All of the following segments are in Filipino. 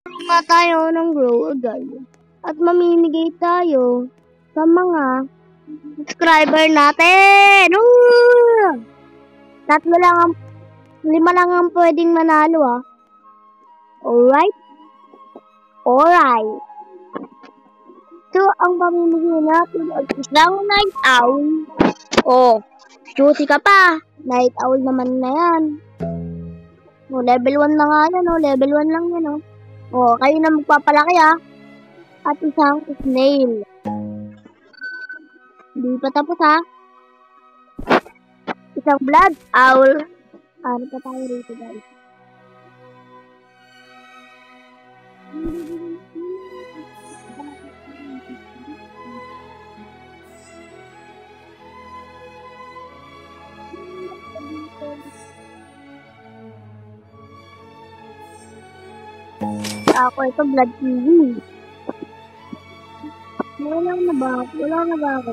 Nga tayo ng grow agad. At mamimigay tayo sa mga subscriber natin. Woo! Tatlo lang ang, 5 lang ang pwedeng manalo Alright? Alright. So, ang pamimigay natin ay isang night owl. Oh, juicy ka pa. Night owl naman na yan. Level 1 na nga yan, level 1 lang yan, kayo na magpapalaki, At isang snail. Hindi pa tapos, Isang blood owl. Ano pa tayo rito, guys? Ako ito blood TV. Wala na ba ako? Wala na ako.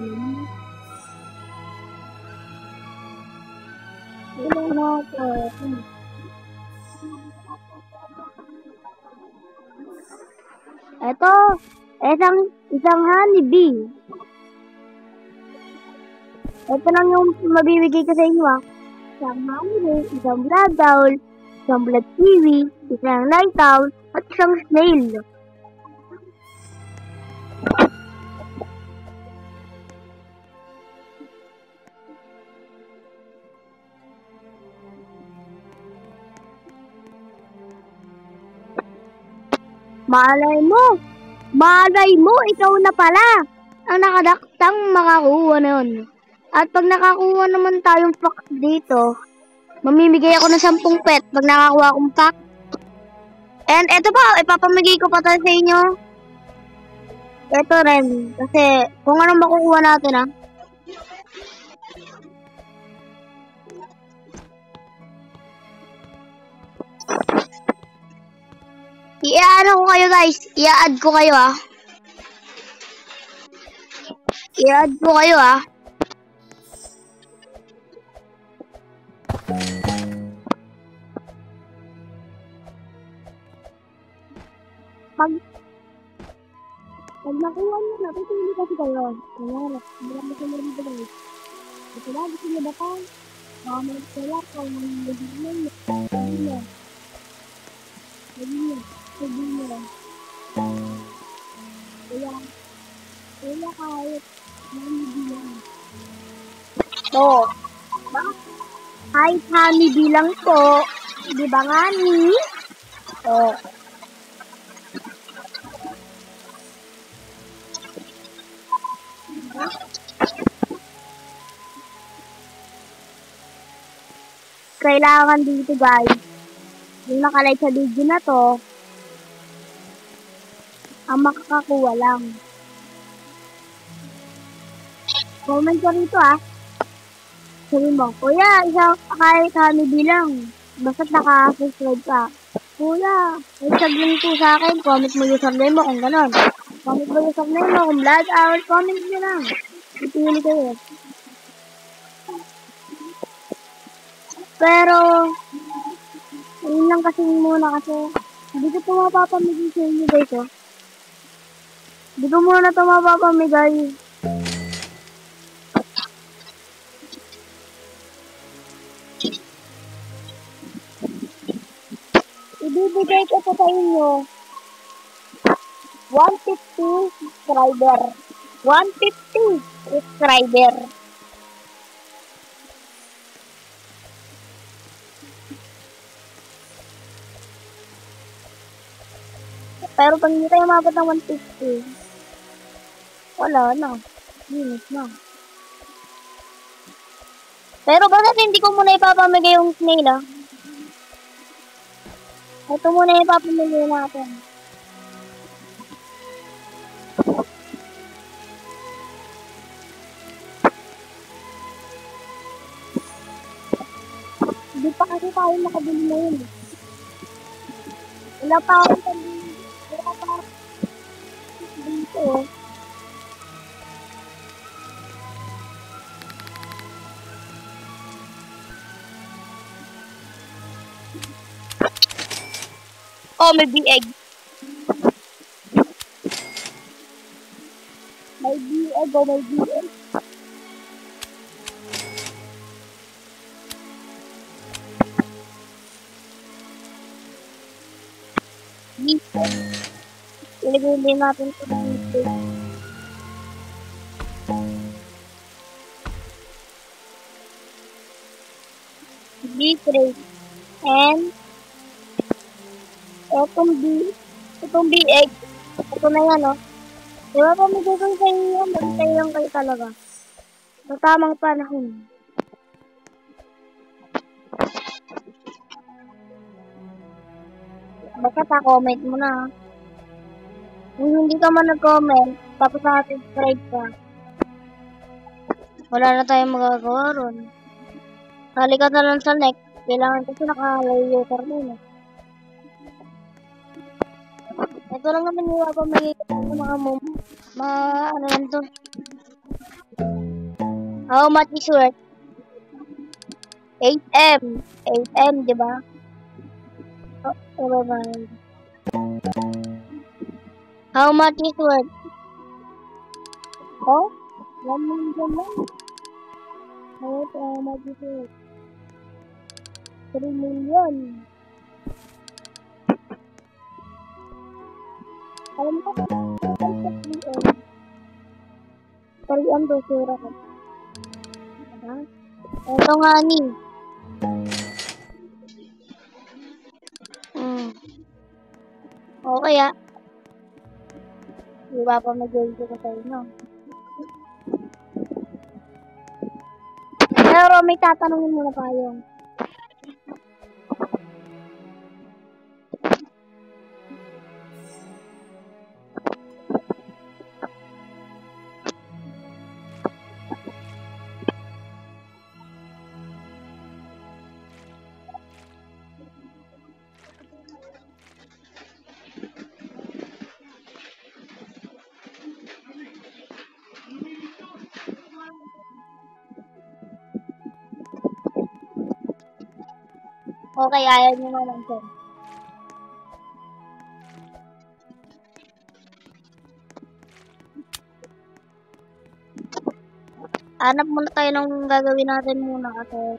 Ito, isang honeybee. Ito lang yung mabibigay ko sa inyo, Isang honeybee, isang blood owl, isang blood kiwi, isang night owl, at isang snail. Malay mo, ikaw na pala ang nakadaktang makakuha na yun. At pag nakakuha naman tayong pack dito, mamimigay ako ng 10 pet pag nakakuha akong pack. And eto pa, ipapamigay ko pa tayo sa inyo. Ito rin, kasi kung anong makukuha natin, I-ano ko kayo, guys. I-add ko kayo, I-add ko kayo, Pag nakuha nyo na, patuloy kasi kayo. Kaya, marami sa mga dito, guys. Gusto nyo ba pa? Mamit sila kung magiging nyo. Kaya kahit honeybee kahit honeybee lang po, di ba nga ni? Kailangan dito, guys, yung nakalike sa video na to, ang makakakuha lang. Comment ka rito, sabi mo, Kuya, kahit honeybee lang, basta't naka-subscribe ka. Kuya, isag lang po sa akin, comment mo username mo kung ganon. Comment mo username mo kung blood owl, comment nyo lang. Ipili kayo. Pero, yun lang kasi muna kasi, hindi ko ito mapapamigay sa inyo, guys, Hindi ko muna ito mapapamigay. Ibibigay ko sa inyo 150 subscriber. 150 subscriber. Pero pag hindi tayo mabot ng 150, wala na. Minus na. Pero bakit hindi ko muna ipapamigay yung snail, Ito muna ipapamigay natin. Hindi pa kasi tayo makabili na yun. Wala pa ako dito. Oh, may big egg. May BL, go may BL. Ilagay din natin ito dito. B3. And itong B8. Ito na yan, oh. Diba pa may gagawin kayo yan? Magtay lang kayo talaga. Sa tamang panahon. Basta pa-comment mo na. Kung hindi ka man nag-comment, tapos nakasubscribe ka, wala na tayong magagawa ron. Sali ka na lang sa next. Kailangan kasi naka-layer ka rin. Ito lang naman yung magiging sa mga ano lang to. How much is worth? 8M. 8M, diba? Oh, nevermind. How much is worth? Oh? 1 million lang. How much is worth? 3 million. Alam ko, 3M. 3M daw sura ka. Diba? Ito nga ni. Okay ah. Diba pa mag-join ko sa inyo. Pero may tatanungin muna tayo. Okay, ayaw nyo naman sir. Hanap muna tayo ng gagawin natin muna kasi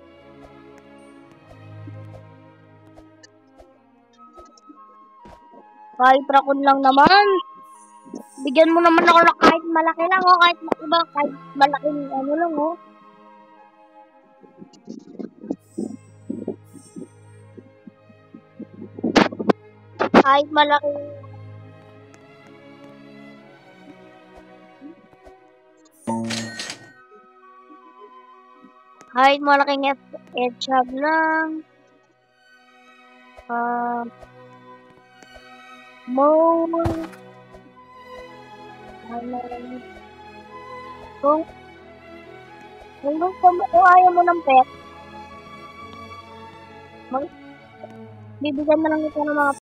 kahit rakon lang naman. Bigyan mo naman ako na kahit malaki lang o kahit iba, kahit malaking ano lang o. Kahit malaking headshot lang. More. Kung ayaw mo ng pet, bibigyan na lang ito ng mga